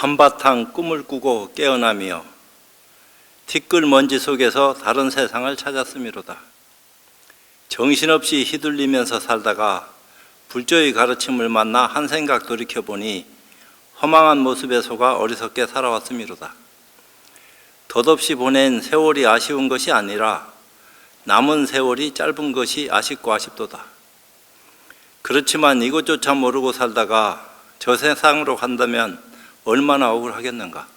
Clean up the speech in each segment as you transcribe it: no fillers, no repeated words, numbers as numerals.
한바탕 꿈을 꾸고 깨어나며 티끌 먼지 속에서 다른 세상을 찾았음이로다. 정신없이 휘둘리면서 살다가 불조의 가르침을 만나 한 생각 돌이켜보니 허망한 모습에 속아 어리석게 살아왔음이로다. 덧없이 보낸 세월이 아쉬운 것이 아니라 남은 세월이 짧은 것이 아쉽고 아쉽도다. 그렇지만 이것조차 모르고 살다가 저 세상으로 간다면 얼마나 억울하겠는가.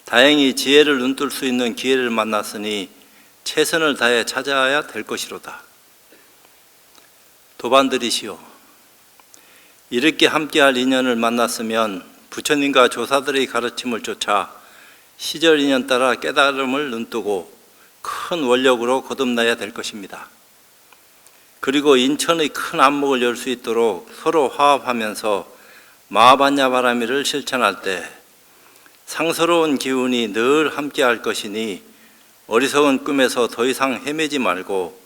다행히 지혜를 눈뜰 수 있는 기회를 만났으니 최선을 다해 찾아야 될 것이로다. 도반들이시오. 이렇게 함께할 인연을 만났으면 부처님과 조사들의 가르침을 쫓아 시절 인연 따라 깨달음을 눈뜨고 큰 원력으로 거듭나야 될 것입니다. 그리고 인천의 큰 안목을 열 수 있도록 서로 화합하면서 마하반야바라미를 실천할 때 상서로운 기운이 늘 함께할 것이니 어리석은 꿈에서 더 이상 헤매지 말고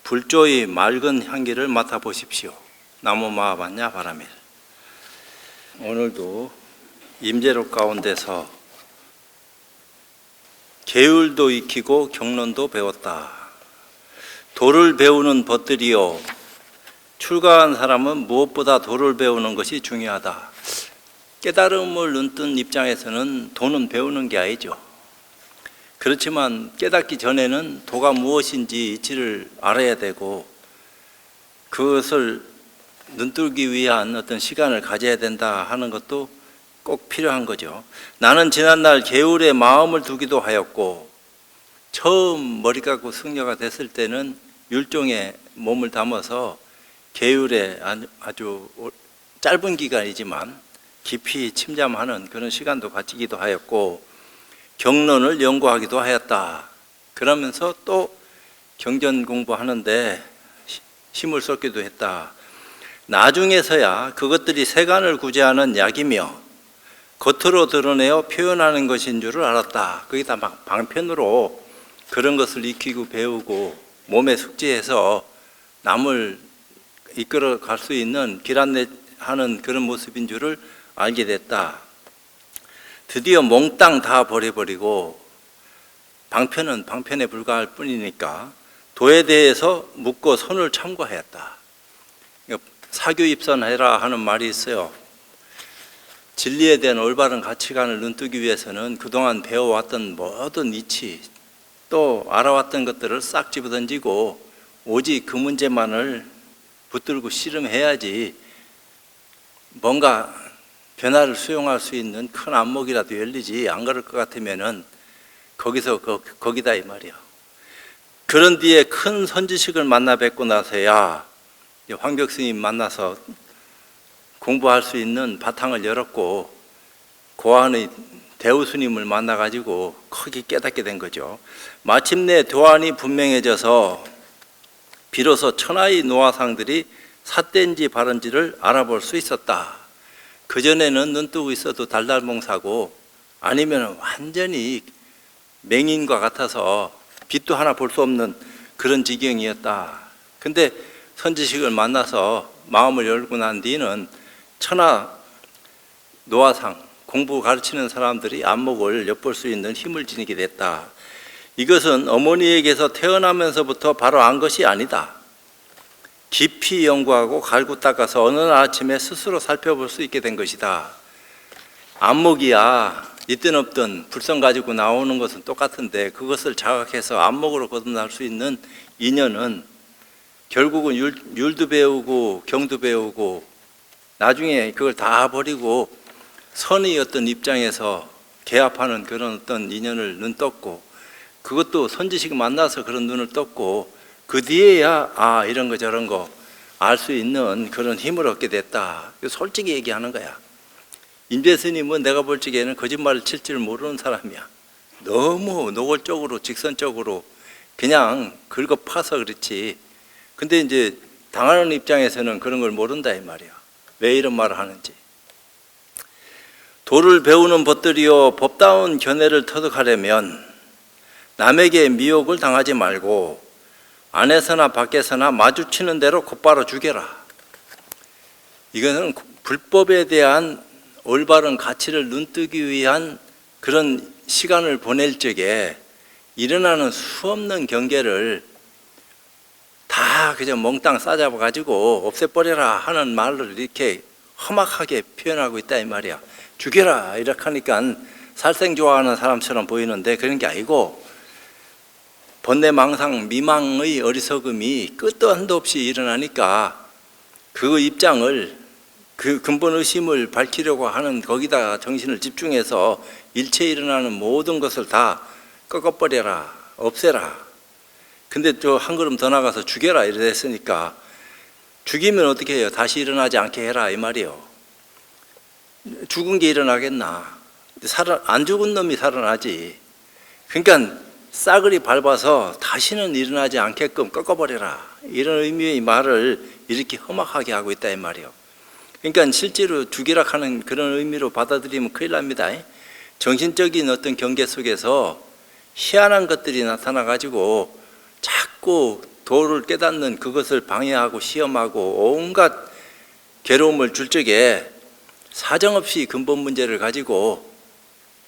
불조의 맑은 향기를 맡아보십시오. 나무 마하반야바라밀. 오늘도 임재록 가운데서 계율도 익히고 경론도 배웠다. 도를 배우는 벗들이요, 출가한 사람은 무엇보다 도를 배우는 것이 중요하다. 깨달음을 눈뜬 입장에서는 도는 배우는 게 아니죠. 그렇지만 깨닫기 전에는 도가 무엇인지 이치를 알아야 되고 그것을 눈뜨기 위한 어떤 시간을 가져야 된다 하는 것도 꼭 필요한 거죠. 나는 지난날 계율에 마음을 두기도 하였고 처음 머리 깎고 승려가 됐을 때는 율종에 몸을 담아서 계율에 아주 짧은 기간이지만 깊이 침잠하는 그런 시간도 가지기도 하였고 경론을 연구하기도 하였다. 그러면서 또 경전 공부하는데 힘을 쏟기도 했다. 나중에서야 그것들이 세간을 구제하는 약이며 겉으로 드러내어 표현하는 것인 줄을 알았다. 그게 다 방편으로 그런 것을 익히고 배우고 몸에 숙지해서 남을 이끌어 갈 수 있는 길 안내하는 그런 모습인 줄을 알게 됐다. 드디어 몽땅 다 버려버리고 방편은 방편에 불과할 뿐이니까 도에 대해서 묻고 손을 참고하였다. 사교입선해라 하는 말이 있어요. 진리에 대한 올바른 가치관을 눈뜨기 위해서는 그동안 배워왔던 모든 이치 또 알아왔던 것들을 싹 집어던지고 오직 그 문제만을 붙들고 씨름해야지 뭔가 변화를 수용할 수 있는 큰 안목이라도 열리지. 안 그럴 것 같으면은 거기서 거기다 이 말이야. 그런 뒤에 큰 선지식을 만나 뵙고 나서야 황벽 스님 만나서 공부할 수 있는 바탕을 열었고 고안의 대우스님을 만나가지고 크게 깨닫게 된 거죠. 마침내 도안이 분명해져서 비로소 천하의 노화상들이 삿된지 바른지를 알아볼 수 있었다. 그전에는 눈 뜨고 있어도 달달몽사고 아니면 완전히 맹인과 같아서 빛도 하나 볼 수 없는 그런 지경이었다. 근데 선지식을 만나서 마음을 열고 난 뒤는 천하 노화상 공부 가르치는 사람들이 안목을 엿볼 수 있는 힘을 지니게 됐다. 이것은 어머니에게서 태어나면서부터 바로 안 것이 아니다. 깊이 연구하고 갈고 닦아서 어느 날 아침에 스스로 살펴볼 수 있게 된 것이다. 안목이야 있든 없든 불성 가지고 나오는 것은 똑같은데 그것을 자각해서 안목으로 거듭날 수 있는 인연은 결국은 율도 배우고 경도 배우고 나중에 그걸 다 버리고 선의 어떤 입장에서 개합하는 그런 어떤 인연을 눈 떴고 그것도 선지식 만나서 그런 눈을 떴고 그 뒤에야 이런 거 저런 거 알 수 있는 그런 힘을 얻게 됐다. 솔직히 얘기하는 거야. 임재 스님은 내가 볼 적에는 거짓말을 칠 줄 모르는 사람이야. 너무 노골적으로 직선적으로 그냥 긁어 파서 그렇지. 근데 이제 당하는 입장에서는 그런 걸 모른다 이 말이야. 왜 이런 말을 하는지. 도를 배우는 벗들이요 법다운 견해를 터득하려면 남에게 미혹을 당하지 말고 안에서나 밖에서나 마주치는 대로 곧바로 죽여라. 이거는 불법에 대한 올바른 가치를 눈뜨기 위한 그런 시간을 보낼 적에 일어나는 수없는 경계를 다 그저 몽땅 싸잡아 가지고 없애버려라 하는 말을 이렇게 험악하게 표현하고 있다 이 말이야. 죽여라 이렇게 하니까 살생 좋아하는 사람처럼 보이는데 그런 게 아니고 번뇌망상 미망의 어리석음이 끝도 한도 없이 일어나니까 그 입장을 그 근본 의심을 밝히려고 하는 거기다 정신을 집중해서 일체에 일어나는 모든 것을 다 꺾어버려라 없애라. 근데 저 한 걸음 더 나가서 죽여라 이래 됐으니까 죽이면 어떻게 해요? 다시 일어나지 않게 해라 이 말이요. 죽은 게 일어나겠나? 안 죽은 놈이 살아나지. 그러니까 싸그리 밟아서 다시는 일어나지 않게끔 꺾어버려라 이런 의미의 말을 이렇게 험악하게 하고 있다 이 말이요. 그러니까 실제로 죽이라 하는 그런 의미로 받아들이면 큰일 납니다. 정신적인 어떤 경계 속에서 희한한 것들이 나타나 가지고 자꾸 도를 깨닫는 그것을 방해하고 시험하고 온갖 괴로움을 줄 적에 사정없이 근본 문제를 가지고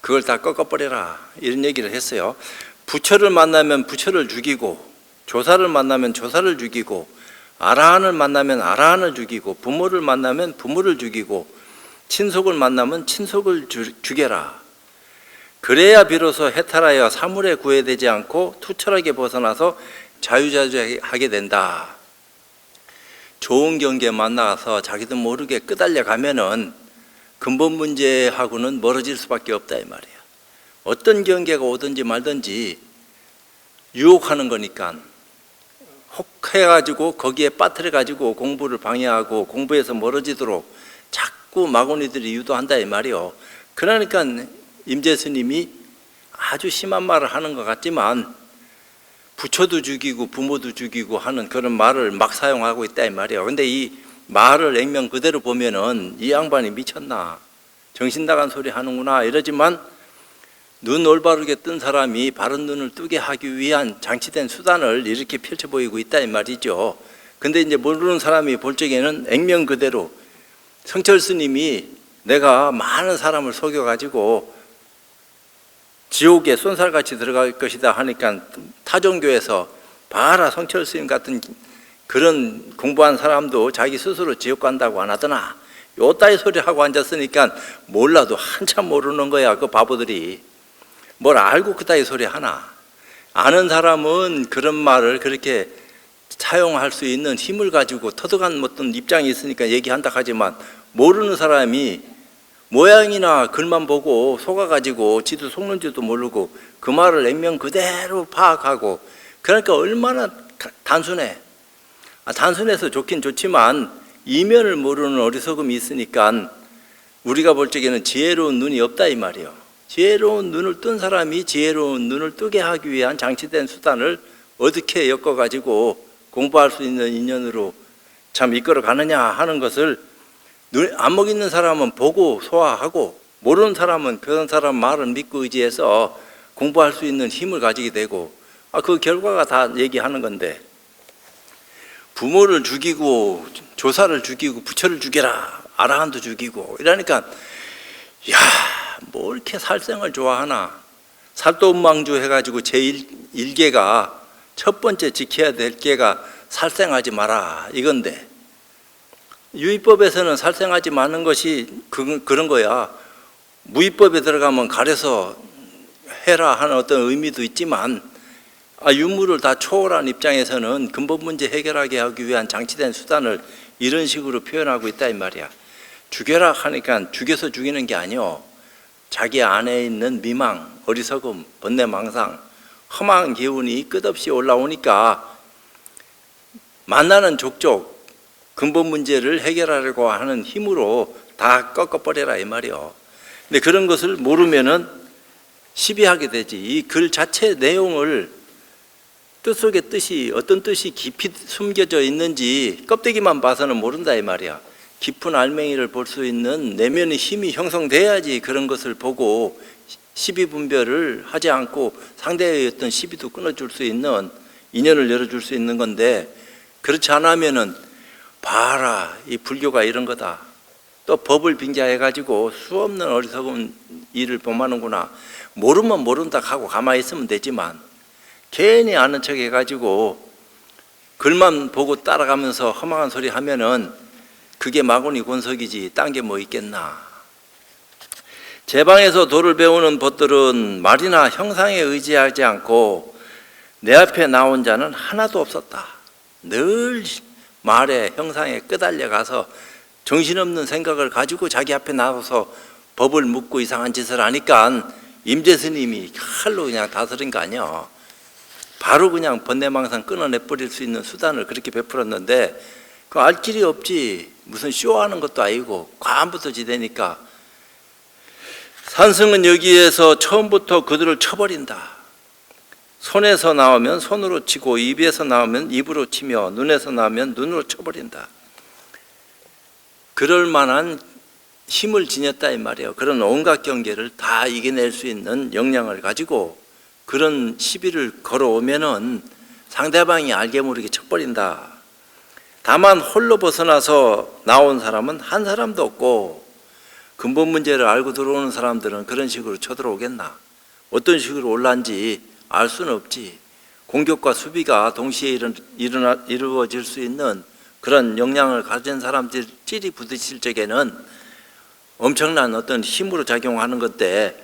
그걸 다 꺾어버려라 이런 얘기를 했어요. 부처를 만나면 부처를 죽이고 조사를 만나면 조사를 죽이고 아라한을 만나면 아라한을 죽이고 부모를 만나면 부모를 죽이고 친속을 만나면 친속을 죽여라. 그래야 비로소 해탈하여 사물에 구애되지 않고 투철하게 벗어나서 자유자재하게 된다. 좋은 경계 만나서 자기도 모르게 끄달려 가면은 근본 문제하고는 멀어질 수밖에 없다 이 말이야. 어떤 경계가 오든지 말든지 유혹하는 거니까 혹해가지고 거기에 빠뜨려가지고 공부를 방해하고 공부에서 멀어지도록 자꾸 마구니들이 유도한다 이 말이요. 그러니까 임재 스님이 아주 심한 말을 하는 것 같지만 부처도 죽이고 부모도 죽이고 하는 그런 말을 막 사용하고 있다 이 말이에요. 근데 이 말을 액면 그대로 보면은 이 양반이 미쳤나 정신 나간 소리 하는구나 이러지만 눈 올바르게 뜬 사람이 바른 눈을 뜨게 하기 위한 장치된 수단을 이렇게 펼쳐 보이고 있다 이 말이죠. 근데 이제 모르는 사람이 볼 적에는 액면 그대로 성철 스님이 내가 많은 사람을 속여가지고 지옥에 쏜살같이 들어갈 것이다 하니까 타종교에서 봐라 성철 스님 같은 그런 공부한 사람도 자기 스스로 지옥 간다고 안 하더나 요 따위 소리 하고 앉았으니까 몰라도 한참 모르는 거야. 그 바보들이 뭘 알고 그 따위 소리 하나. 아는 사람은 그런 말을 그렇게 사용할 수 있는 힘을 가지고 터득한 어떤 입장이 있으니까 얘기한다 하지만 모르는 사람이 모양이나 글만 보고 속아가지고 지도 속는지도 모르고 그 말을 액면 그대로 파악하고 그러니까 얼마나 단순해. 단순해서 좋긴 좋지만 이면을 모르는 어리석음이 있으니까 우리가 볼 적에는 지혜로운 눈이 없다 이 말이에요. 지혜로운 눈을 뜬 사람이 지혜로운 눈을 뜨게 하기 위한 장치된 수단을 어떻게 엮어가지고 공부할 수 있는 인연으로 참 이끌어 가느냐 하는 것을 안목 있는 사람은 보고 소화하고 모르는 사람은 그런 사람 말을 믿고 의지해서 공부할 수 있는 힘을 가지게 되고 그 결과가 다 얘기하는 건데 부모를 죽이고 조사를 죽이고 부처를 죽여라 아라한도 죽이고 이러니까 야 뭐 이렇게 살생을 좋아하나. 살도음망주 해가지고 제1계가 첫 번째 지켜야 될 게가 살생하지 마라 이건데 유의법에서는 살생하지 마는 것이 그런 거야. 무의법에 들어가면 가려서 해라 하는 어떤 의미도 있지만 유무를 다 초월한 입장에서는 근본 문제 해결하게 하기 위한 장치된 수단을 이런 식으로 표현하고 있다 이 말이야. 죽여라 하니까 죽여서 죽이는 게 아니오. 자기 안에 있는 미망, 어리석음, 번뇌망상, 험한 기운이 끝없이 올라오니까 만나는 족족 근본 문제를 해결하려고 하는 힘으로 다 꺾어버려라 이 말이요. 근데 그런 것을 모르면은 시비하게 되지. 이 글 자체 내용을 뜻 속의 뜻이 어떤 뜻이 깊이 숨겨져 있는지 껍데기만 봐서는 모른다 이 말이야. 깊은 알맹이를 볼 수 있는 내면의 힘이 형성돼야지 그런 것을 보고 시비 분별을 하지 않고 상대의 어떤 시비도 끊어줄 수 있는 인연을 열어줄 수 있는 건데 그렇지 않으면은 봐라 이 불교가 이런 거다. 또 법을 빙자해가지고 수없는 어리석은 일을 범하는구나. 모르면 모른다 하고 가만히 있으면 되지만 괜히 아는 척 해가지고 글만 보고 따라가면서 험한 소리 하면은 그게 마구니 권석이지 딴 게 뭐 있겠나. 제 방에서 도를 배우는 벗들은 말이나 형상에 의지하지 않고 내 앞에 나온 자는 하나도 없었다. 늘 말에 형상에 끄달려 가서 정신없는 생각을 가지고 자기 앞에 나와서 법을 묻고 이상한 짓을 하니까 임재스님이 칼로 그냥 다스린 거 아니야. 바로 그냥 번뇌망상 끊어내버릴 수 있는 수단을 그렇게 베풀었는데 그 알 길이 없지. 무슨 쇼하는 것도 아니고 과안부터 지대니까. 산승은 여기에서 처음부터 그들을 쳐버린다. 손에서 나오면 손으로 치고 입에서 나오면 입으로 치며 눈에서 나오면 눈으로 쳐버린다. 그럴 만한 힘을 지녔다 이 말이에요. 그런 온갖 경계를 다 이겨낼 수 있는 역량을 가지고 그런 시비를 걸어오면은 상대방이 알게 모르게 쳐버린다. 다만 홀로 벗어나서 나온 사람은 한 사람도 없고 근본 문제를 알고 들어오는 사람들은 그런 식으로 쳐들어오겠나. 어떤 식으로 올라온지 알 수는 없지. 공격과 수비가 동시에 이루어질 수 있는 그런 역량을 가진 사람들이 찌리 부딪힐 적에는 엄청난 어떤 힘으로 작용하는 건데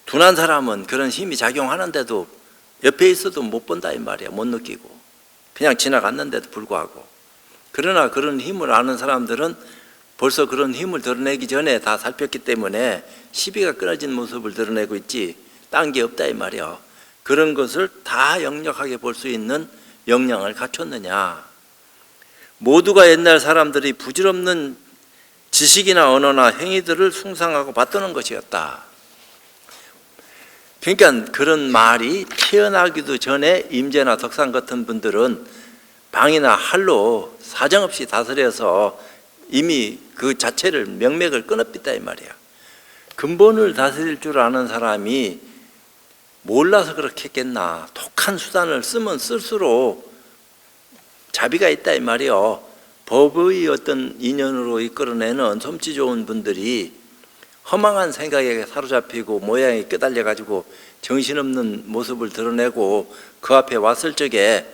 둔한 사람은 그런 힘이 작용하는데도 옆에 있어도 못 본다 이 말이야. 못 느끼고 그냥 지나갔는데도 불구하고. 그러나 그런 힘을 아는 사람들은 벌써 그런 힘을 드러내기 전에 다 살폈기 때문에 시비가 끊어진 모습을 드러내고 있지 딴 게 없다 이 말이야. 그런 것을 다 역력하게 볼 수 있는 역량을 갖췄느냐. 모두가 옛날 사람들이 부질없는 지식이나 언어나 행위들을 숭상하고 받드는 것이었다. 그러니까 그런 말이 태어나기도 전에 임재나 덕산 같은 분들은 방이나 할로 사정없이 다스려서 이미 그 자체를 명맥을 끊었다 이 말이야. 근본을 다스릴 줄 아는 사람이 몰라서 그렇게 했겠나. 독한 수단을 쓰면 쓸수록 자비가 있다 이 말이요. 법의 어떤 인연으로 이끌어내는 솜씨 좋은 분들이 허망한 생각에 사로잡히고 모양이 끄달려 가지고 정신없는 모습을 드러내고 그 앞에 왔을 적에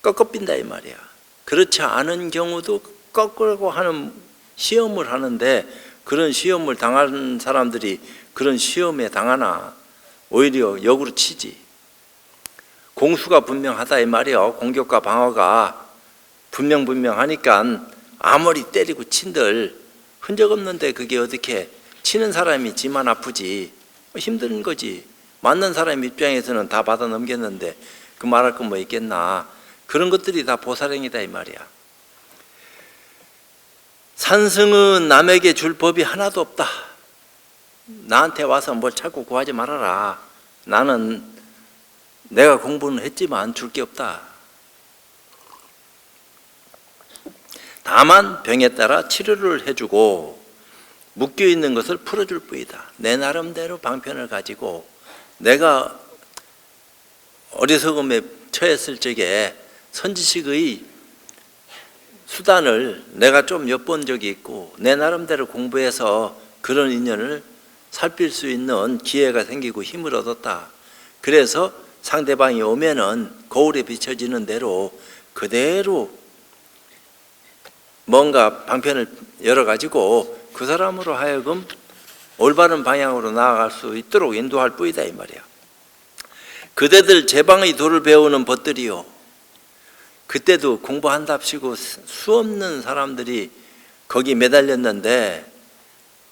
꺾어빈다 이 말이야. 그렇지 않은 경우도 꺾으려고 하는 시험을 하는데 그런 시험을 당한 사람들이 그런 시험에 당하나. 오히려 역으로 치지. 공수가 분명하다 이 말이야. 공격과 방어가 분명하니까 아무리 때리고 친들 흔적 없는데 그게 어떻게 치는 사람이 지만 아프지 힘든 거지. 맞는 사람 입장에서는 다 받아 넘겼는데 그 말할 건 뭐 있겠나. 그런 것들이 다 보살행이다 이 말이야. 산승은 남에게 줄 법이 하나도 없다. 나한테 와서 뭘 자꾸 구하지 말아라. 나는 내가 공부는 했지만 줄 게 없다. 다만 병에 따라 치료를 해주고 묶여있는 것을 풀어줄 뿐이다. 내 나름대로 방편을 가지고 내가 어리석음에 처했을 적에 선지식의 수단을 내가 좀 엿본 적이 있고 내 나름대로 공부해서 그런 인연을 살필 수 있는 기회가 생기고 힘을 얻었다. 그래서 상대방이 오면은 거울에 비춰지는 대로 그대로 뭔가 방편을 열어가지고 그 사람으로 하여금 올바른 방향으로 나아갈 수 있도록 인도할 뿐이다 이 말이야. 그대들 제방의 도를 배우는 벗들이요. 그때도 공부한답시고 수없는 사람들이 거기 매달렸는데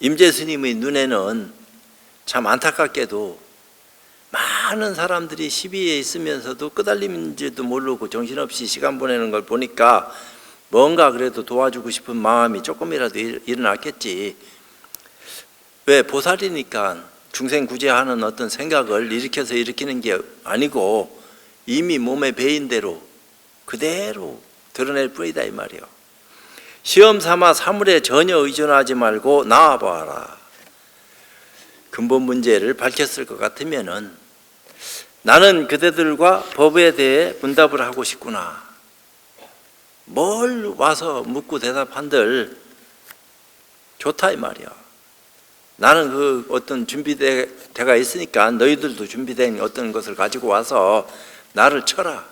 임재스님의 눈에는 참 안타깝게도 많은 사람들이 시비에 있으면서도 끄달림인지도 모르고 정신없이 시간 보내는 걸 보니까 뭔가 그래도 도와주고 싶은 마음이 조금이라도 일어났겠지. 왜 보살이니까 중생구제하는 어떤 생각을 일으켜서 일으키는 게 아니고 이미 몸에 배인 대로 그대로 드러낼 뿐이다 이 말이요. 시험 삼아 사물에 전혀 의존하지 말고 나와봐라. 근본 문제를 밝혔을 것 같으면은 나는 그대들과 법에 대해 문답을 하고 싶구나. 뭘 와서 묻고 대답한들 좋다 이 말이야. 나는 그 어떤 준비대가 있으니까 너희들도 준비된 어떤 것을 가지고 와서 나를 쳐라.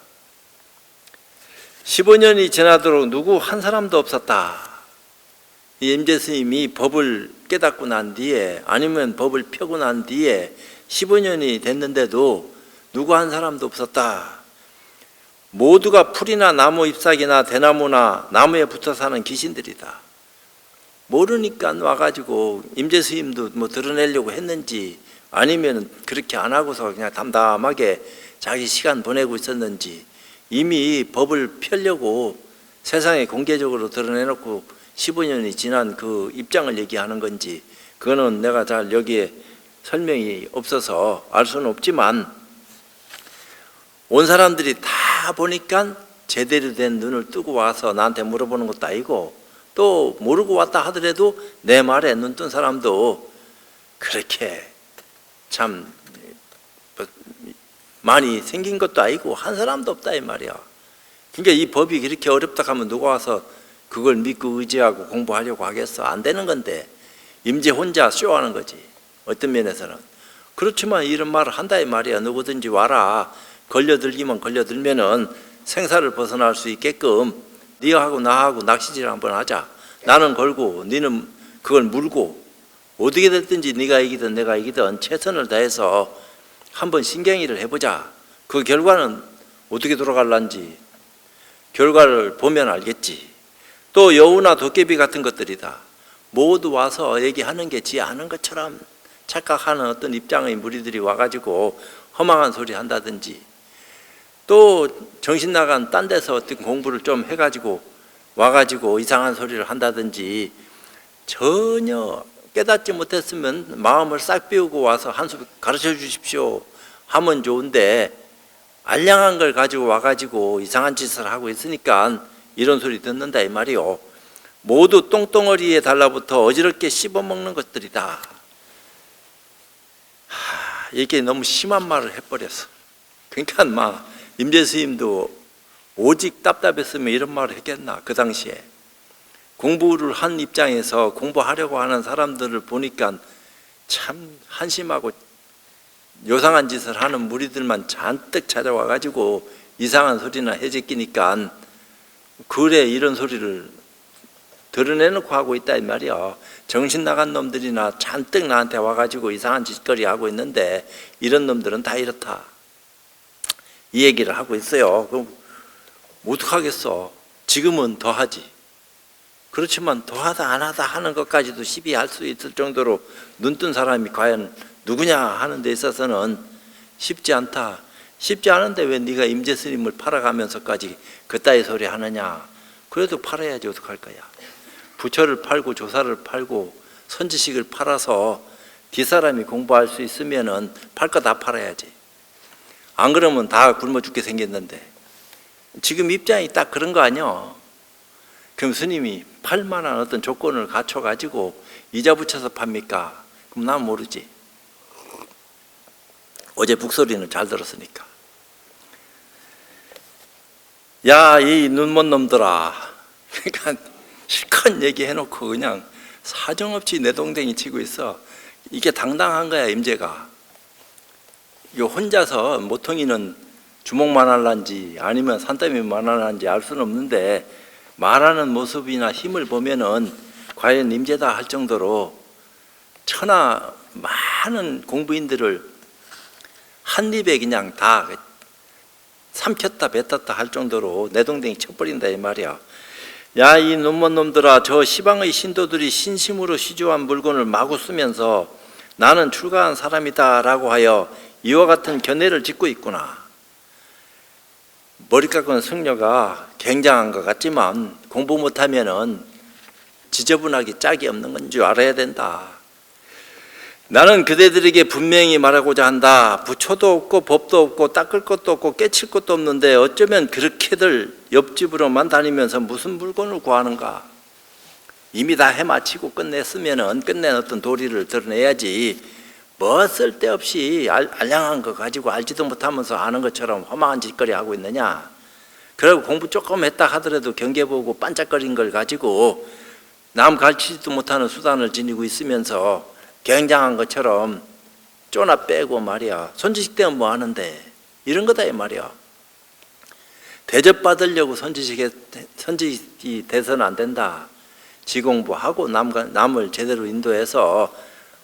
15년이 지나도록 누구 한 사람도 없었다. 이 임재 스님이 법을 깨닫고 난 뒤에 아니면 법을 펴고 난 뒤에 15년이 됐는데도 누구 한 사람도 없었다. 모두가 풀이나 나무 잎사귀나 대나무나 나무에 붙어 사는 귀신들이다. 모르니까 와가지고 임재 스님도 뭐 드러내려고 했는지 아니면 그렇게 안 하고서 그냥 담담하게 자기 시간 보내고 있었는지 이미 법을 펴려고 세상에 공개적으로 드러내놓고 15년이 지난 그 입장을 얘기하는 건지 그거는 내가 잘 여기에 설명이 없어서 알 수는 없지만 온 사람들이 다 보니까 제대로 된 눈을 뜨고 와서 나한테 물어보는 것도 아니고 또 모르고 왔다 하더라도 내 말에 눈 뜬 사람도 그렇게 참 많이 생긴 것도 아니고 한 사람도 없다 이 말이야. 그러니까 이 법이 그렇게 어렵다 하면 누가 와서 그걸 믿고 의지하고 공부하려고 하겠어? 안 되는 건데 임재 혼자 쇼하는 거지. 어떤 면에서는. 그렇지만 이런 말을 한다 이 말이야. 누구든지 와라. 걸려들기만 걸려들면은 생사를 벗어날 수 있게끔 니하고 나하고 낚시질 한번 하자. 나는 걸고 니는 그걸 물고 어떻게 됐든지 네가 이기든 내가 이기든 최선을 다해서 한번 신경이를 해보자. 그 결과는 어떻게 돌아갈란지 결과를 보면 알겠지. 또 여우나 도깨비 같은 것들이다. 모두 와서 얘기하는 게 지 아는 것처럼 착각하는 어떤 입장의 무리들이 와가지고 허망한 소리 한다든지 또 정신 나간 딴 데서 어떤 공부를 좀 해가지고 와가지고 이상한 소리를 한다든지 전혀 깨닫지 못했으면 마음을 싹 비우고 와서 한 수 가르쳐 주십시오 하면 좋은데 알량한 걸 가지고 와가지고 이상한 짓을 하고 있으니까 이런 소리 듣는다 이 말이요. 모두 똥덩어리에 달라붙어 어지럽게 씹어먹는 것들이다. 이게 너무 심한 말을 해버렸어. 그러니까 막 임재 스님도 오직 답답했으면 이런 말을 했겠나 그 당시에. 공부를 한 입장에서 공부하려고 하는 사람들을 보니까 참 한심하고 요상한 짓을 하는 무리들만 잔뜩 찾아와가지고 이상한 소리나 해제끼니까 그래 이런 소리를 드러내놓고 하고 있다 이 말이야. 정신 나간 놈들이나 잔뜩 나한테 와가지고 이상한 짓거리 하고 있는데 이런 놈들은 다 이렇다 이 얘기를 하고 있어요. 그럼 어떡하겠어. 지금은 더하지. 그렇지만 더하다 안 하다 하는 것까지도 시비할 수 있을 정도로 눈뜬 사람이 과연 누구냐 하는 데 있어서는 쉽지 않다. 쉽지 않은데 왜 네가 임재 스님을 팔아가면서까지 그따위 소리 하느냐. 그래도 팔아야지 어떡할 거야. 부처를 팔고 조사를 팔고 선지식을 팔아서 뒷사람이 공부할 수 있으면은 팔 거 다 팔아야지. 안 그러면 다 굶어 죽게 생겼는데 지금 입장이 딱 그런 거 아니야. 그럼 스님이 팔 만한 어떤 조건을 갖춰가지고 이자 붙여서 팝니까? 그럼 난 모르지. 어제 북소리는 잘 들었으니까. 야, 이 눈먼 놈들아. 그러니까 실컷 얘기해놓고 그냥 사정없이 내동댕이 치고 있어. 이게 당당한 거야 임재가. 이거 혼자서 모퉁이는 주먹만 할란지 아니면 산더미만 할란지 알 수는 없는데 말하는 모습이나 힘을 보면은 과연 임재다 할 정도로 천하 많은 공부인들을 한 입에 그냥 다 삼켰다 뱉었다 할 정도로 내동댕이 쳐버린다 이 말이야. 야, 이 눈먼 놈들아, 저 시방의 신도들이 신심으로 시주한 물건을 마구 쓰면서 나는 출가한 사람이다 라고 하여 이와 같은 견해를 짓고 있구나. 머리 깎은 승려가 굉장한 것 같지만 공부 못하면은 지저분하기 짝이 없는 건 줄 알아야 된다. 나는 그대들에게 분명히 말하고자 한다. 부처도 없고 법도 없고 닦을 것도 없고 깨칠 것도 없는데 어쩌면 그렇게들 옆집으로만 다니면서 무슨 물건을 구하는가. 이미 다 해마치고 끝냈으면은 끝낸 어떤 도리를 드러내야지 뭐 쓸데없이 알량한 거 가지고 알지도 못하면서 아는 것처럼 허망한 짓거리 하고 있느냐. 그리고 공부 조금 했다 하더라도 경계 보고 반짝거린 걸 가지고 남 가르치지도 못하는 수단을 지니고 있으면서 굉장한 것처럼 쪼나 빼고 말이야. 선지식 되면 뭐 하는데 이런 거다 이 말이야. 대접받으려고 선지식이 돼서는 안 된다. 지공부하고 남을 제대로 인도해서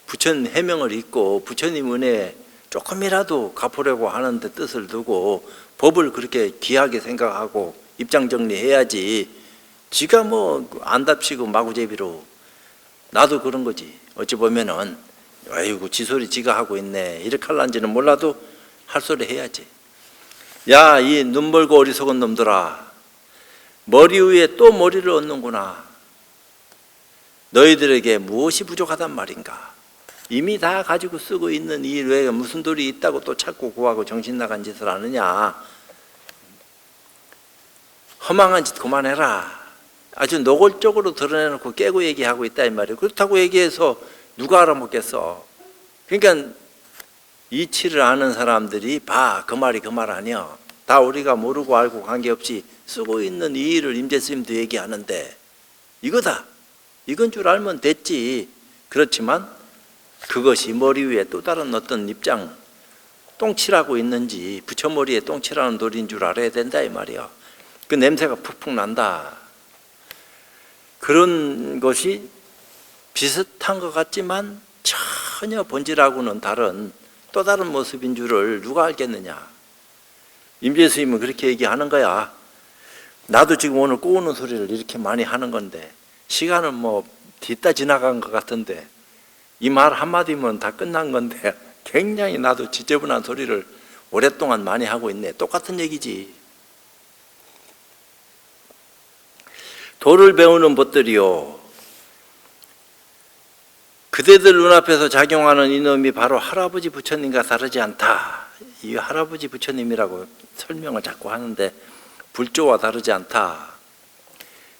부처님 해명을 읽고 부처님 은혜에 조금이라도 갚으려고 하는데 뜻을 두고 법을 그렇게 귀하게 생각하고 입장 정리해야지. 지가 뭐 안답시고 마구제비로 나도 그런 거지. 어찌 보면은 아이고 지소리 지가 하고 있네 이렇게 할란지는 몰라도 할 소리 해야지. 야, 이 눈 멀고 어리석은 놈들아, 머리 위에 또 머리를 얹는구나. 너희들에게 무엇이 부족하단 말인가? 이미 다 가지고 쓰고 있는 이 외에 무슨 돌이 있다고 또 찾고 구하고 정신 나간 짓을 하느냐. 허망한 짓 그만해라. 아주 노골적으로 드러내놓고 깨고 얘기하고 있다 이 말이에요. 그렇다고 얘기해서 누가 알아먹겠어. 그러니까 이치를 아는 사람들이 봐, 그 말이 그 말 아니야. 다 우리가 모르고 알고 관계없이 쓰고 있는 이 일을 임재스님도 얘기하는데 이거다. 이건 줄 알면 됐지. 그렇지만 그것이 머리 위에 또 다른 어떤 입장, 똥칠하고 있는지 부처 머리에 똥칠하는 돌인 줄 알아야 된다 이 말이야. 그 냄새가 푹푹 난다. 그런 것이 비슷한 것 같지만 전혀 본질하고는 다른 또 다른 모습인 줄을 누가 알겠느냐. 임재스님은 그렇게 얘기하는 거야. 나도 지금 오늘 꼬우는 소리를 이렇게 많이 하는 건데 시간은 뭐 뒤따 지나간 것 같은데 이 말 한마디면 다 끝난 건데 굉장히 나도 지저분한 소리를 오랫동안 많이 하고 있네. 똑같은 얘기지. 도를 배우는 법들이요, 그대들 눈앞에서 작용하는 이놈이 바로 할아버지 부처님과 다르지 않다. 이 할아버지 부처님이라고 설명을 자꾸 하는데 불조와 다르지 않다.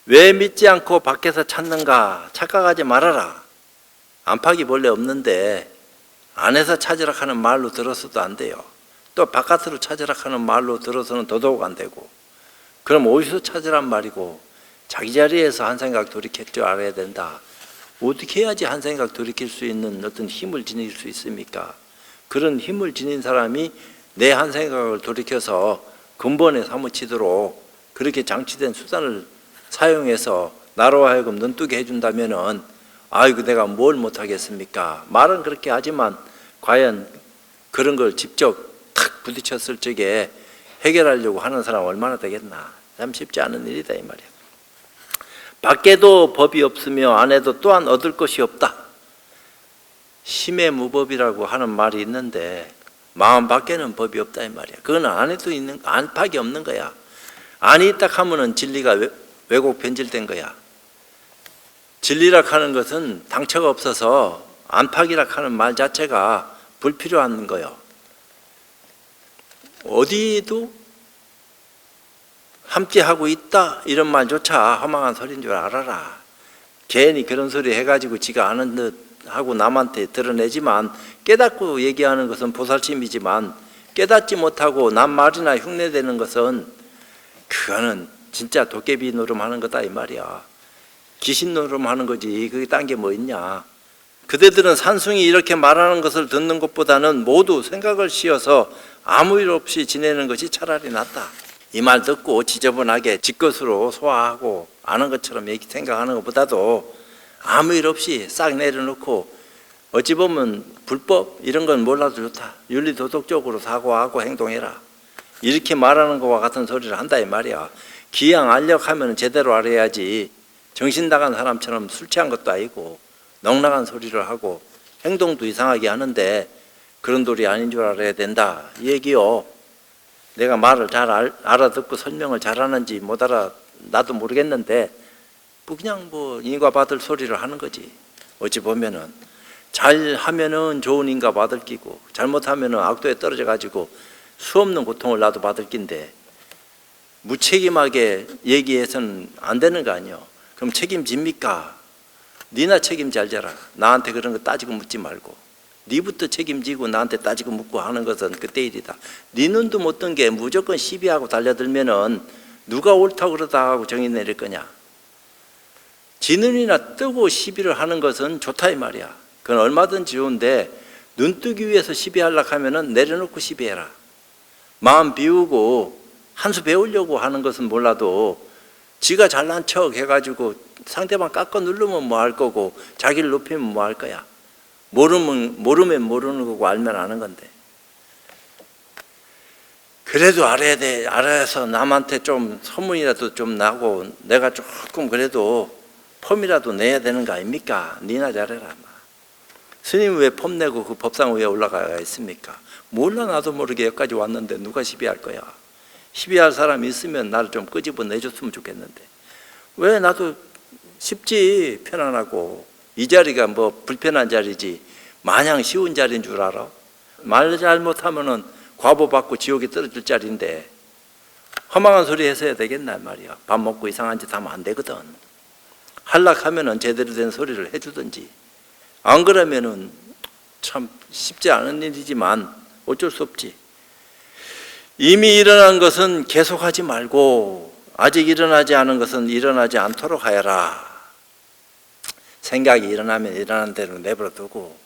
왜 믿지 않고 밖에서 찾는가? 착각하지 말아라. 안팎이 본래 없는데 안에서 찾으라 하는 말로 들어서도 안 돼요. 또 바깥으로 찾으라 하는 말로 들어서는 더더욱 안 되고. 그럼 어디서 찾으란 말이고 자기 자리에서 한 생각 돌이킬 줄 알아야 된다. 어떻게 해야지 한 생각 돌이킬 수 있는 어떤 힘을 지닐 수 있습니까? 그런 힘을 지닌 사람이 내 한 생각을 돌이켜서 근본에 사무치도록 그렇게 장치된 수단을 사용해서 나로 하여금 눈뜨게 해준다면은 아이고 내가 뭘 못하겠습니까? 말은 그렇게 하지만 과연 그런 걸 직접 탁 부딪혔을 적에 해결하려고 하는 사람 얼마나 되겠나. 참 쉽지 않은 일이다 이 말이야. 밖에도 법이 없으며 안에도 또한 얻을 것이 없다. 심해무법이라고 하는 말이 있는데 마음 밖에는 법이 없다 이 말이야. 그건 안에도 있는 안팎이 없는 거야. 안이 있다 하면은 진리가 왜곡 변질된 거야. 진리라 하는 것은 당처가 없어서 안팎이라 하는 말 자체가 불필요한 거예요. 어디에도 함께하고 있다 이런 말조차 허망한 소리인 줄 알아라. 괜히 그런 소리 해가지고 지가 아는 듯 하고 남한테 드러내지만 깨닫고 얘기하는 것은 보살심이지만 깨닫지 못하고 남 말이나 흉내대는 것은 그거는 진짜 도깨비 노름하는 거다 이 말이야. 귀신 노름하는 거지. 그게 딴 게 뭐 있냐. 그대들은 산승이 이렇게 말하는 것을 듣는 것보다는 모두 생각을 씌어서 아무 일 없이 지내는 것이 차라리 낫다. 이 말 듣고 지저분하게 지것으로 소화하고 아는 것처럼 생각하는 것보다도 아무 일 없이 싹 내려놓고 어찌 보면 불법 이런 건 몰라도 좋다. 윤리도덕적으로 사고하고 행동해라. 이렇게 말하는 것과 같은 소리를 한다 이 말이야. 기양 알력하면 제대로 알아야지. 정신 나간 사람처럼 술 취한 것도 아니고 넉나간 소리를 하고 행동도 이상하게 하는데 그런 돌이 아닌 줄 알아야 된다 이 얘기요. 내가 말을 잘 알아듣고 설명을 잘하는지 못 알아 나도 모르겠는데 그냥 인과 받을 소리를 하는 거지. 어찌 보면은 잘하면은 좋은 인과 받을 끼고 잘못하면은 악도에 떨어져 가지고 수없는 고통을 나도 받을 낀데 무책임하게 얘기해서는 안 되는 거 아니요. 그럼 책임집니까? 니나 책임지 알자라. 나한테 그런 거 따지고 묻지 말고 니부터 책임지고 나한테 따지고 묻고 하는 것은 그때 일이다. 니 눈도 못 뜬 게 무조건 시비하고 달려들면은 누가 옳다고 그러다 하고 정의 내릴 거냐. 지 눈이나 뜨고 시비를 하는 것은 좋다 이 말이야. 그건 얼마든지 좋은데 눈 뜨기 위해서 시비하려고 하면은 내려놓고 시비해라. 마음 비우고 한 수 배우려고 하는 것은 몰라도 지가 잘난 척 해가지고 상대방 깎아 누르면 뭐 할 거고 자기를 높이면 뭐 할 거야. 모르면 모르는 거고 알면 아는 건데. 그래도 알아야 돼. 알아서 남한테 좀 소문이라도 좀 나고 내가 조금 그래도 폼이라도 내야 되는 거 아닙니까? 니나 잘해라. 스님 왜 폼 내고 그 법상 위에 올라가 있습니까? 몰라 나도 모르게 여기까지 왔는데 누가 시비할 거야. 시비할 사람이 있으면 나를 좀 끄집어 내줬으면 좋겠는데 왜 나도 쉽지 편안하고 이 자리가 뭐 불편한 자리지 마냥 쉬운 자리인 줄 알아? 말 잘못하면은 과보받고 지옥에 떨어질 자리인데 허망한 소리 해서야 되겠나 말이야. 밥 먹고 이상한 짓 하면 안 되거든. 할락하면은 제대로 된 소리를 해주든지 안 그러면은 참 쉽지 않은 일이지만 어쩔 수 없지. 이미 일어난 것은 계속하지 말고 아직 일어나지 않은 것은 일어나지 않도록 하여라. 생각이 일어나면 일어난 대로 내버려 두고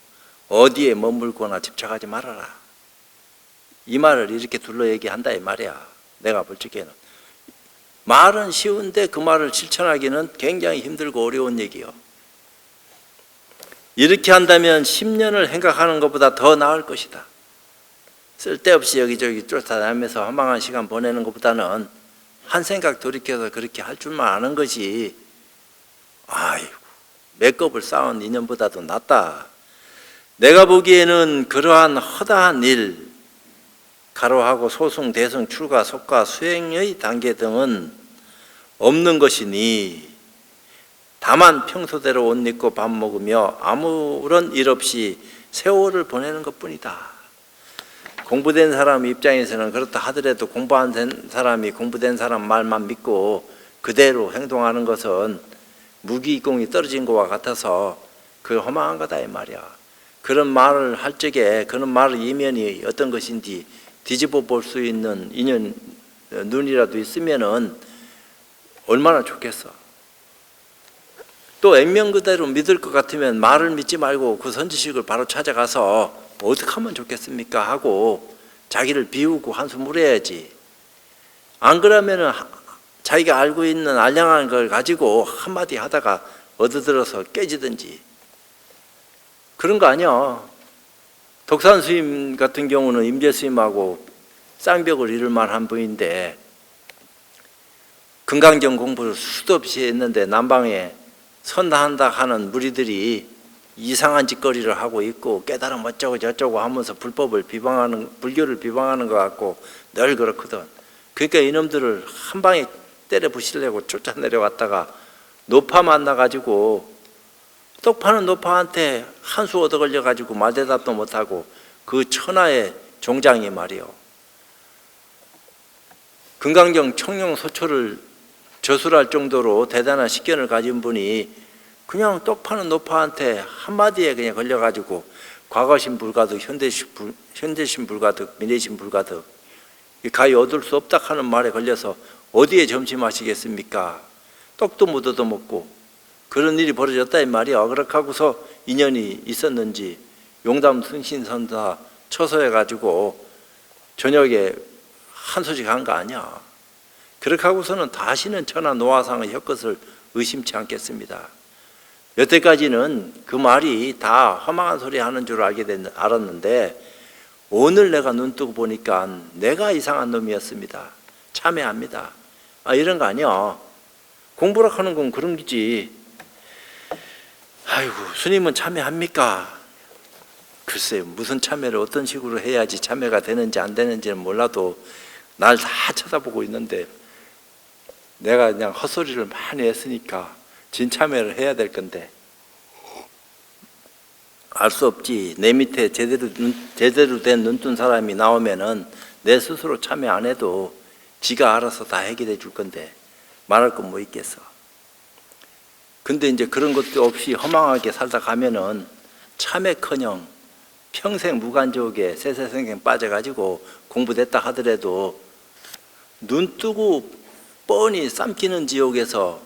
어디에 머물거나 집착하지 말아라. 이 말을 이렇게 둘러 얘기한다 이 말이야. 내가 볼 적에는 말은 쉬운데 그 말을 실천하기는 굉장히 힘들고 어려운 얘기요. 이렇게 한다면 10년을 생각하는 것보다 더 나을 것이다. 쓸데없이 여기저기 쫓아다니면서 허망한 시간 보내는 것보다는 한 생각 돌이켜서 그렇게 할 줄만 아는 것이 아이고 맥겁을 쌓은 인연보다도 낫다. 내가 보기에는 그러한 허다한 일 가로하고 소승, 대승, 출가, 속가, 수행의 단계 등은 없는 것이니 다만 평소대로 옷 입고 밥 먹으며 아무런 일 없이 세월을 보내는 것뿐이다. 공부된 사람 입장에서는 그렇다 하더라도 공부한 사람이 공부된 사람 말만 믿고 그대로 행동하는 것은 무기공이 떨어진 것과 같아서 그 허망한 거다 이 말이야. 그런 말을 할 적에 그런 말의 이면이 어떤 것인지 뒤집어 볼 수 있는 인연 눈이라도 있으면은 얼마나 좋겠어. 또 액면 그대로 믿을 것 같으면 말을 믿지 말고 그 선지식을 바로 찾아가서 어떻게 하면 좋겠습니까 하고 자기를 비우고 한숨 물어야지. 안 그러면은 자기가 알고 있는 알량한 걸 가지고 한마디 하다가 얻어들어서 깨지든지 그런 거 아니야. 덕산 스님 같은 경우는 임재 스님하고 쌍벽을 이룰 만한 분인데 금강경 공부를 수도 없이 했는데 남방에 선다한다 하는 무리들이 이상한 짓거리를 하고 있고 깨달음 어쩌고 저쩌고 하면서 불법을 비방하는 불교를 비방하는 것 같고 늘 그렇거든. 그러니까 이놈들을 한 방에 때려 부시려고 쫓아내려갔다가 노파 만나가지고 똑파는 노파한테 한 수 얻어 걸려가지고 말대답도 못하고 그 천하의 종장이 말이요. 금강경 청룡소초를 저술할 정도로 대단한 식견을 가진 분이 그냥 똑파는 노파한테 한마디에 그냥 걸려가지고 과거신 불가득, 현대신 불가득, 미래신 불가득 가히 얻을 수 없다 하는 말에 걸려서 어디에 점심하시겠습니까? 떡도 못 얻어먹고 그런 일이 벌어졌다 이 말이야. 그렇게 하고서 인연이 있었는지 용담 승신선사 처소해가지고 저녁에 한 소식 한 거 아니야. 그렇게 하고서는 다시는 천하 노화상의 혀끝을 의심치 않겠습니다. 여태까지는 그 말이 다 허망한 소리 하는 줄 알았는데 오늘 내가 눈 뜨고 보니까 내가 이상한 놈이었습니다. 참회합니다. 이런 거 아니야. 공부라 하는 건 그런 거지. 아이고 스님은 참회합니까? 글쎄요. 무슨 참회를 어떤 식으로 해야지 참회가 되는지 안 되는지는 몰라도 날 다 쳐다보고 있는데 내가 그냥 헛소리를 많이 했으니까 진참회를 해야 될 건데 알 수 없지. 내 밑에 제대로 된 눈뜬 사람이 나오면은 내 스스로 참회 안 해도 지가 알아서 다 해결해 줄 건데 말할 건 뭐 있겠어. 근데 이제 그런 것도 없이 허망하게 살다 가면은 참회커녕 평생 무간지옥에 세세생생 빠져가지고 공부됐다 하더라도 눈 뜨고 뻔히 삼키는 지옥에서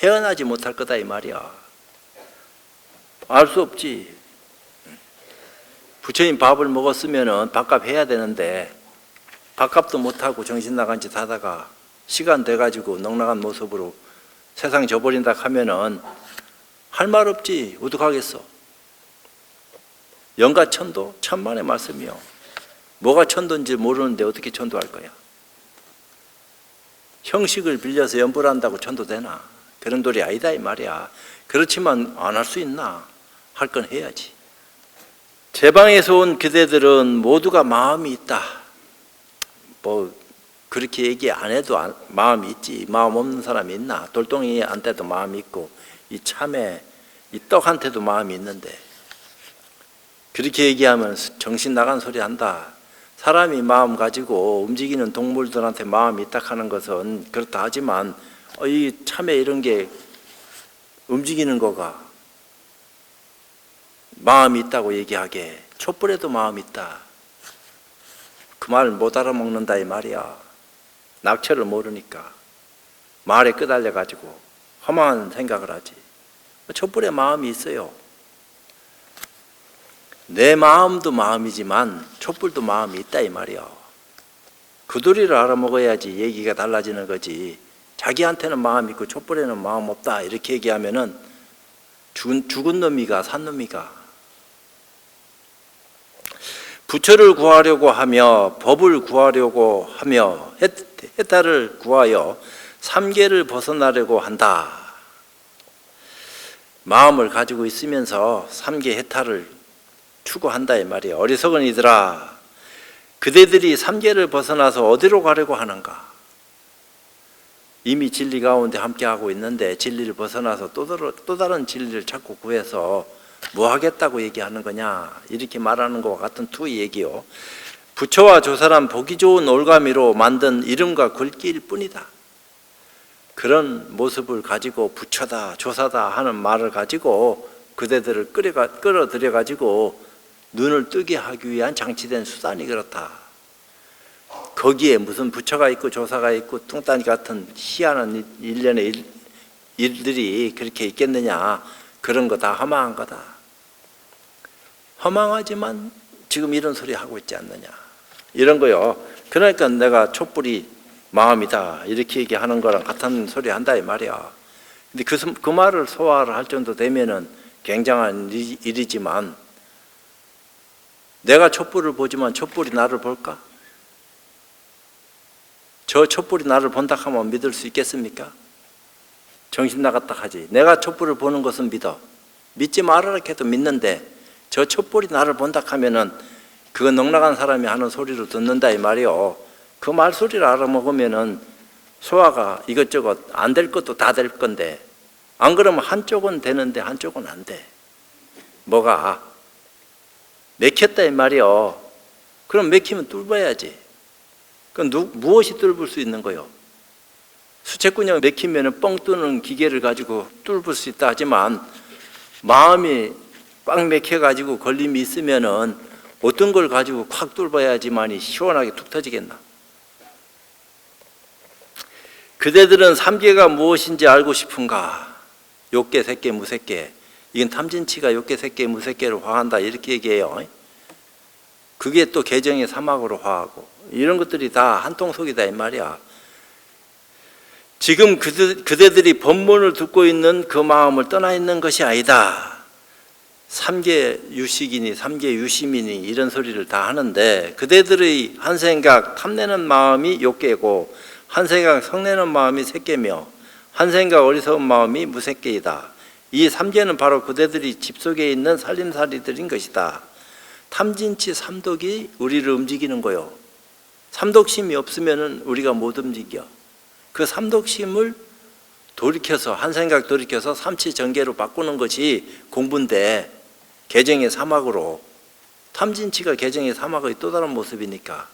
헤어나지 못할 거다 이 말이야. 알 수 없지. 부처님 밥을 먹었으면 밥값 해야 되는데 밥값도 못하고 정신 나간 짓 하다가 시간 돼가지고 넉넉한 모습으로 세상 져버린다 하면은 할 말 없지. 어떡하겠어. 영가천도 천만의 말씀이요. 뭐가 천도인지 모르는데 어떻게 천도할 거야. 형식을 빌려서 연불한다고 천도되나. 그런 도리 아니다 이 말이야. 그렇지만 안 할 수 있나. 할 건 해야지. 제 방에서 온 그대들은 모두가 마음이 있다. 뭐 그렇게 얘기 안 해도 마음이 있지. 마음 없는 사람이 있나. 돌덩이한테도 마음이 있고 이 참외 이 떡한테도 마음이 있는데 그렇게 얘기하면 정신 나간 소리 한다. 사람이 마음 가지고 움직이는 동물들한테 마음이 있다 하는 것은 그렇다 하지만 이 참외 이런 게 움직이는 거가 마음이 있다고 얘기하게 촛불에도 마음이 있다. 그 말 못 알아먹는다 이 말이야. 낙처를 모르니까 말에 끄달려가지고 험한 생각을 하지. 촛불에 마음이 있어요. 내 마음도 마음이지만 촛불도 마음이 있다 이 말이야. 그 도리를 알아먹어야지 얘기가 달라지는 거지. 자기한테는 마음 있고 촛불에는 마음 없다 이렇게 얘기하면은 죽은 놈이가 산 놈이가. 부처를 구하려고 하며 법을 구하려고 하며 해탈을 구하여 삼계를 벗어나려고 한다. 마음을 가지고 있으면서 삼계 해탈을 추구한다 이 말이야. 어리석은 이들아, 그대들이 삼계를 벗어나서 어디로 가려고 하는가? 이미 진리 가운데 함께하고 있는데 진리를 벗어나서 또 다른 진리를 자꾸 구해서 뭐 하겠다고 얘기하는 거냐 이렇게 말하는 것과 같은 투의 얘기요. 부처와 조사란 보기 좋은 올가미로 만든 이름과 글귀일 뿐이다. 그런 모습을 가지고 부처다 조사다 하는 말을 가지고 그대들을 끌어들여 가지고 눈을 뜨게 하기 위한 장치된 수단이 그렇다. 거기에 무슨 부처가 있고 조사가 있고 뚱딴이 같은 희한한 일련의 일들이 그렇게 있겠느냐. 그런 거 다 허망한 거다. 허망하지만 지금 이런 소리 하고 있지 않느냐. 이런 거요. 그러니까 내가 촛불이 마음이다 이렇게 얘기하는 거랑 같은 소리 한다 이 말이야. 근데 그 말을 소화를 할 정도 되면은 굉장한 일이지만 내가 촛불을 보지만 촛불이 나를 볼까? 저 촛불이 나를 본다 하면 믿을 수 있겠습니까? 정신 나갔다 하지. 내가 촛불을 보는 것은 믿어. 믿지 말아라 해도 믿는데 저 촛불이 나를 본다 하면은 그거 넉넉한 사람이 하는 소리로 듣는다 이 말이요. 그 말소리를 알아먹으면은 소화가 이것저것 안 될 것도 다 될 건데 안 그러면 한쪽은 되는데 한쪽은 안 돼. 뭐가? 맥혔다 이 말이요. 그럼 맥히면 뚫어야지. 그럼 무엇이 뚫을 수 있는 거요? 수채꾼형 맥히면 뻥 뚫는 기계를 가지고 뚫을 수 있다 하지만 마음이 꽉 맥혀가지고 걸림이 있으면은 어떤 걸 가지고 콱 뚫어야지만이 시원하게 툭 터지겠나? 그대들은 삼계가 무엇인지 알고 싶은가? 욕계, 색계, 무색계. 이건 탐진치가 욕계, 색계, 무색계를 화한다 이렇게 얘기해요. 그게 또 개정의 사막으로 화하고 이런 것들이 다 한통속이다 이 말이야. 지금 그대들이 법문을 듣고 있는 그 마음을 떠나 있는 것이 아니다. 삼계 유식이니 삼계 유심이니 이런 소리를 다 하는데 그대들의 한 생각 탐내는 마음이 욕계고 한 생각 성내는 마음이 색계며 한 생각 어리석은 마음이 무색계이다. 이 삼계는 바로 그대들이 집 속에 있는 살림살이들인 것이다. 탐진치 삼독이 우리를 움직이는 거요. 삼독심이 없으면 우리가 못 움직여. 그 삼독심을 돌이켜서 한 생각 돌이켜서 삼치정계로 바꾸는 것이 공부인데 개정의 사막으로 탐진치가 개정의 사막의 또 다른 모습이니까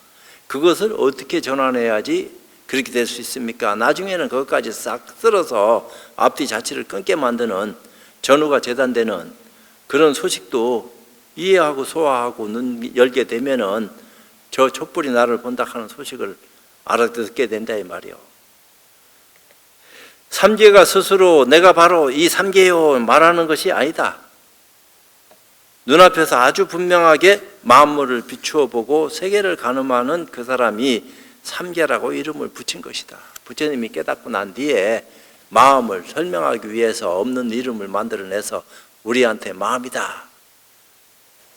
그것을 어떻게 전환해야지 그렇게 될 수 있습니까? 나중에는 그것까지 싹 쓸어서 앞뒤 자체를 끊게 만드는 전후가 재단되는 그런 소식도 이해하고 소화하고 눈 열게 되면은 저 촛불이 나를 본다 하는 소식을 알아듣게 된다 이 말이요. 삼계가 스스로 내가 바로 이 삼계요 말하는 것이 아니다. 눈앞에서 아주 분명하게 만물을 비추어 보고 세계를 가늠하는 그 사람이 삼계라고 이름을 붙인 것이다. 부처님이 깨닫고 난 뒤에 마음을 설명하기 위해서 없는 이름을 만들어내서 우리한테 마음이다,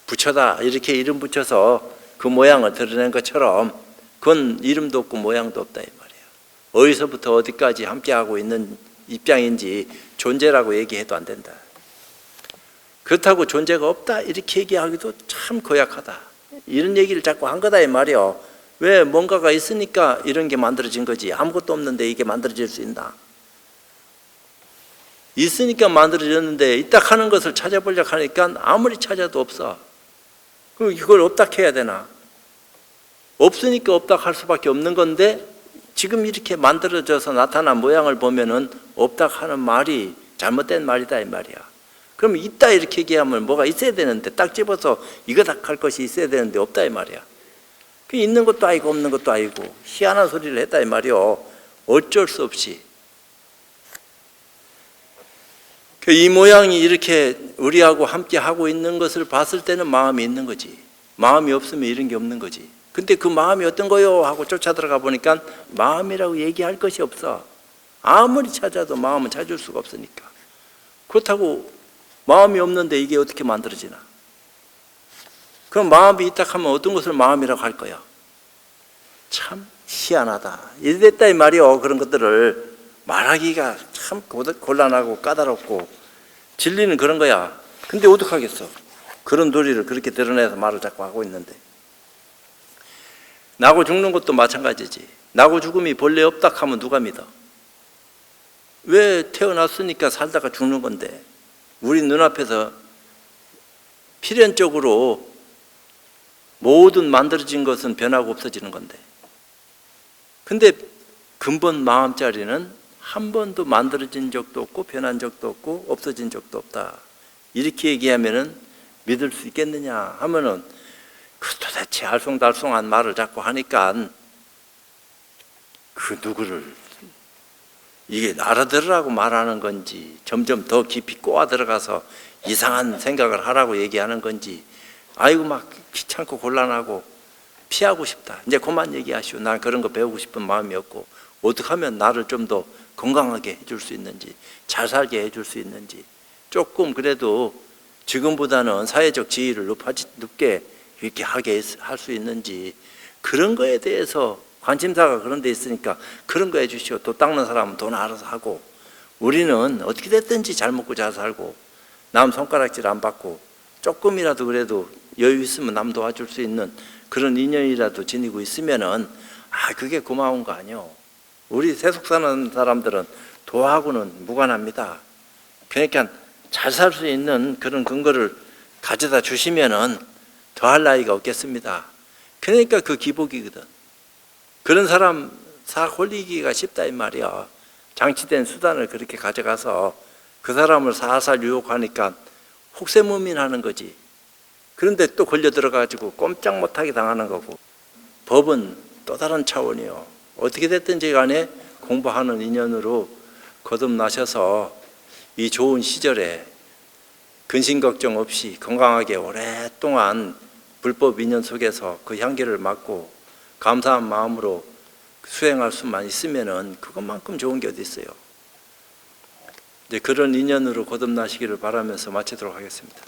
부처다 이렇게 이름 붙여서 그 모양을 드러낸 것처럼 그건 이름도 없고 모양도 없다 이 말이에요. 어디서부터 어디까지 함께하고 있는 입장인지 존재라고 얘기해도 안 된다. 그렇다고 존재가 없다 이렇게 얘기하기도 참 고약하다. 이런 얘기를 자꾸 한 거다 이 말이에요. 왜? 뭔가가 있으니까 이런 게 만들어진 거지. 아무것도 없는데 이게 만들어질 수 있나? 있으니까 만들어졌는데 있다 하는 것을 찾아보려고 하니까 아무리 찾아도 없어. 그럼 이걸 없다 해야 되나? 없으니까 없다 할 수밖에 없는 건데 지금 이렇게 만들어져서 나타난 모양을 보면은 없다 하는 말이 잘못된 말이다 이 말이야. 그럼 있다 이렇게 얘기하면 뭐가 있어야 되는데 딱 집어서 이거다 할 것이 있어야 되는데 없다 이 말이야. 그 있는 것도 아니고 없는 것도 아니고 희한한 소리를 했다 이 말이요. 어쩔 수 없이. 이 모양이 이렇게 우리하고 함께 하고 있는 것을 봤을 때는 마음이 있는 거지. 마음이 없으면 이런 게 없는 거지. 근데 그 마음이 어떤 거요? 하고 쫓아 들어가 보니까 마음이라고 얘기할 것이 없어. 아무리 찾아도 마음은 찾을 수가 없으니까. 그렇다고 마음이 없는데 이게 어떻게 만들어지나? 그럼 마음이 있다 하면 어떤 것을 마음이라고 할 거야? 참 희한하다. 이랬다 이 말이요. 그런 것들을 말하기가 참 곤란하고 까다롭고 진리는 그런 거야. 근데 어떡하겠어? 그런 도리를 그렇게 드러내서 말을 자꾸 하고 있는데. 나고 죽는 것도 마찬가지지. 나고 죽음이 본래 없다 하면 누가 믿어? 왜 태어났으니까 살다가 죽는 건데 우리 눈앞에서 필연적으로 모든 만들어진 것은 변하고 없어지는 건데 근데 근본 마음자리는 한 번도 만들어진 적도 없고 변한 적도 없고 없어진 적도 없다. 이렇게 얘기하면은 믿을 수 있겠느냐 하면은 그 도대체 알쏭달쏭한 말을 자꾸 하니까 그 누구를 이게 알아들으라고 말하는 건지 점점 더 깊이 꼬아 들어가서 이상한 생각을 하라고 얘기하는 건지 아이고 막 귀찮고 곤란하고 피하고 싶다. 이제 그만 얘기하시오. 난 그런 거 배우고 싶은 마음이 없고 어떻게 하면 나를 좀 더 건강하게 해줄 수 있는지 잘 살게 해줄 수 있는지 조금 그래도 지금보다는 사회적 지위를 높게 이렇게 하게 할 수 있는지 그런 거에 대해서 관심사가 그런 데 있으니까 그런 거 해주시오. 돈 닦는 사람은 돈 알아서 하고 우리는 어떻게 됐든지 잘 먹고 잘 살고 남 손가락질 안 받고 조금이라도 그래도 여유 있으면 남 도와줄 수 있는 그런 인연이라도 지니고 있으면은 그게 고마운 거 아니요. 우리 세속 사는 사람들은 도하고는 무관합니다. 그러니까 잘 살 수 있는 그런 근거를 가져다 주시면은 더할 나위가 없겠습니다. 그러니까 그 기복이거든. 그런 사람 사 홀리기가 쉽다 이 말이야. 장치된 수단을 그렇게 가져가서 그 사람을 살살 유혹하니까 혹세무민하는 거지. 그런데 또 걸려 들어가지고 꼼짝 못하게 당하는 거고 법은 또 다른 차원이요. 어떻게 됐든지 간에 공부하는 인연으로 거듭나셔서 이 좋은 시절에 근심 걱정 없이 건강하게 오랫동안 불법 인연 속에서 그 향기를 맡고 감사한 마음으로 수행할 수만 있으면은 그것만큼 좋은 게 어디 있어요. 이제 그런 인연으로 거듭나시기를 바라면서 마치도록 하겠습니다.